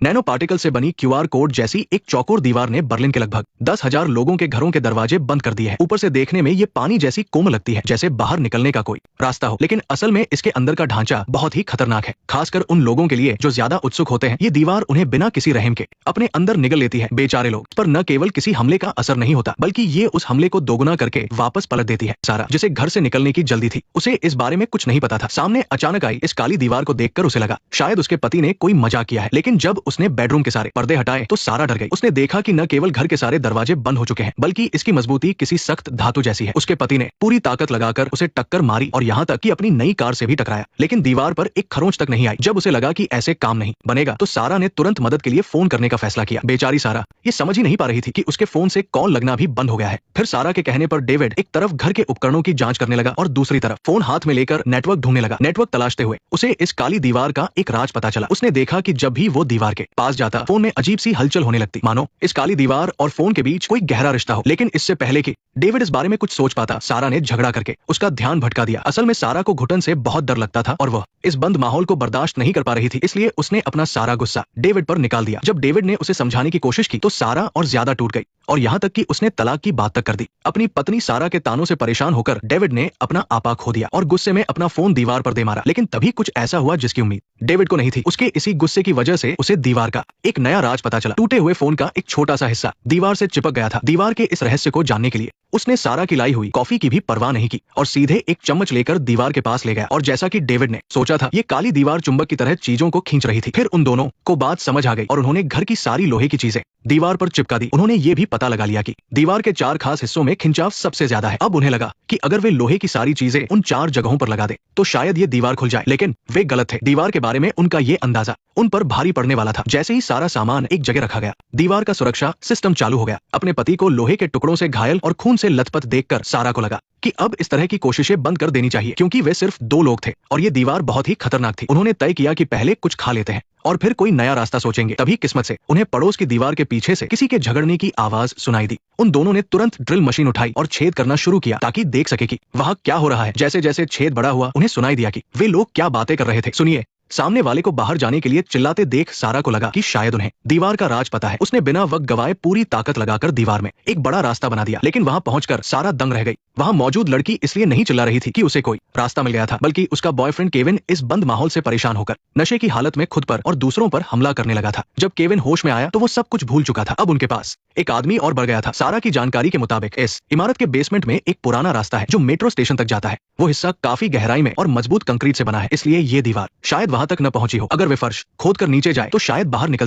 Nano particle से बनी QR code जैसी एक चौकोर दीवार ने बर्लिन के लगभग 10,000 लोगों के घरों के दरवाजे बंद कर दिए हैं। ऊपर से देखने में ये पानी जैसी कोमल लगती है, जैसे बाहर निकलने का कोई रास्ता हो, लेकिन असल में इसके अंदर का ढांचा बहुत ही खतरनाक है। खासकर उन लोगों के लिए जो ज्यादा उत्सुक होते हैं। ये दीवार उन्हें बिना किसी रहम के अपने अंदर निगल लेती है। बेचारे लोग पर न केवल किसी हमले का असर नहीं होता, बल्कि ये उस हमले को दोगुना करके वापस पलट देती है। सारा, जिसे घर से निकलने की जल्दी थी, उसे इस बारे में कुछ नहीं पता था। सामने अचानक आई इस काली दीवार को देखकर उसे लगा शायद उसके पति ने कोई मजाक किया है, लेकिन जब उसने बेडरूम के सारे पर्दे हटाए तो सारा डर गई। उसने देखा कि न केवल घर के सारे दरवाजे बंद हो चुके हैं, बल्कि इसकी मजबूती किसी सख्त धातु जैसी है। उसके पति ने पूरी ताकत लगाकर उसे टक्कर मारी और यहाँ तक कि अपनी नई कार से भी टकराया, लेकिन दीवार पर एक खरोंच तक नहीं आई। जब उसे लगा कि ऐसे काम नहीं बनेगा, तो सारा ने तुरंत मदद के लिए फोन करने का फैसला किया। बेचारी सारा ये समझ ही नहीं पा रही थी कि उसके फोन से कॉल लगना भी बंद हो गया है। फिर सारा के कहने पर डेविड एक तरफ घर के उपकरणों की जांच करने लगा और दूसरी तरफ फोन हाथ में लेकर नेटवर्क ढूंढने लगा। नेटवर्क तलाशते हुए उसे इस काली दीवार का एक राज पता चला। उसने देखा कि जब भी वो दीवार के पास जाता, फोन में अजीब सी हलचल होने लगती, मानो इस काली दीवार और फोन के बीच कोई गहरा रिश्ता हो। लेकिन इससे पहले कि डेविड इस बारे में कुछ सोच पाता, सारा ने झगड़ा करके उसका ध्यान भटका दिया। असल में सारा को घुटन से बहुत डर लगता था और वह इस बंद माहौल को बर्दाश्त नहीं कर पा रही थी, इसलिए उसने अपना सारा गुस्सा डेविड पर निकाल दिया। जब डेविड ने उसे समझाने की कोशिश की तो सारा और ज्यादा टूट गई और यहाँ तक कि उसने तलाक की बात तक कर दी। अपनी पत्नी सारा के तानों से परेशान होकर डेविड ने अपना आपा खो दिया और गुस्से में अपना फोन दीवार पर दे मारा। लेकिन तभी कुछ ऐसा हुआ जिसकी उम्मीद डेविड को नहीं थी। उसके इसी गुस्से की वजह से उसे दीवार का एक नया राज पता चला। टूटे हुए फोन का एक छोटा सा हिस्सा दीवार से चिपक गया था। दीवार के इस रहस्य को जानने के लिए उसने सारा की लाई हुई कॉफी की भी परवाह नहीं की और सीधे एक चम्मच लेकर दीवार के पास ले गया। और जैसा कि डेविड ने सोचा था, ये काली दीवार चुंबक की तरह चीजों को खींच रही थी। फिर उन दोनों को बात समझ आ गई और उन्होंने घर की सारी लोहे की चीजें दीवार पर चिपका दी। उन्होंने ये भी पता लगा लिया कि दीवार के 4 खास हिस्सों में खिंचाव सबसे ज्यादा है। अब उन्हें लगा कि अगर वे लोहे की सारी चीजें उन 4 जगहों पर लगा दे तो शायद ये दीवार खुल जाए, लेकिन वे गलत थे। दीवार के बारे में उनका ये अंदाजा उन पर भारी पड़ने वाला था। जैसे ही सारा सामान एक जगह रखा गया, दीवार का सुरक्षा सिस्टम चालू हो गया। अपने पति को लोहे के टुकड़ों से घायल और खून से लथपथ देखकर सारा को लगा कि अब इस तरह की कोशिशें बंद कर देनी चाहिए, क्योंकि वे सिर्फ 2 लोग थे और ये दीवार बहुत ही खतरनाक थी। उन्होंने तय किया कि पहले कुछ खा लेते हैं और फिर कोई नया रास्ता सोचेंगे। तभी किस्मत से उन्हें पड़ोस की दीवार के पीछे से किसी के झगड़ने की आवाज सुनाई दी। उन दोनों ने तुरंत ड्रिल मशीन उठाई और छेद करना शुरू किया ताकि देख सके कि वहां क्या हो रहा है। जैसे जैसे छेद बड़ा हुआ, उन्हें सुनाई दिया कि वे लोग क्या बातें कर रहे थे। सुनिए। सामने वाले को बाहर जाने के लिए चिल्लाते देख सारा को लगा कि शायद उन्हें दीवार का राज पता है। उसने बिना वक्त गवाए पूरी ताकत लगाकर दीवार में एक बड़ा रास्ता बना दिया। लेकिन वहां पहुंचकर सारा दंग रह गई। वहां मौजूद लड़की इसलिए नहीं चिल्ला रही थी कि उसे कोई रास्ता मिल गया था, बल्कि उसका बॉयफ्रेंड केविन इस बंद माहौल से परेशान होकर नशे की हालत में खुद पर और दूसरों पर हमला करने लगा था। जब केविन होश में आया तो वो सब कुछ भूल चुका था। अब उनके पास एक आदमी और बढ़ गया था। सारा की जानकारी के मुताबिक इस इमारत के बेसमेंट में एक पुराना रास्ता है जो मेट्रो स्टेशन तक जाता है। वो हिस्सा काफी गहराई में और मजबूत कंक्रीट से बना है, इसलिए ये दीवार शायद वहां तक न पहुंची हो। अगर वे फर्श खोद कर नीचे जाए तो शायद बाहर निकल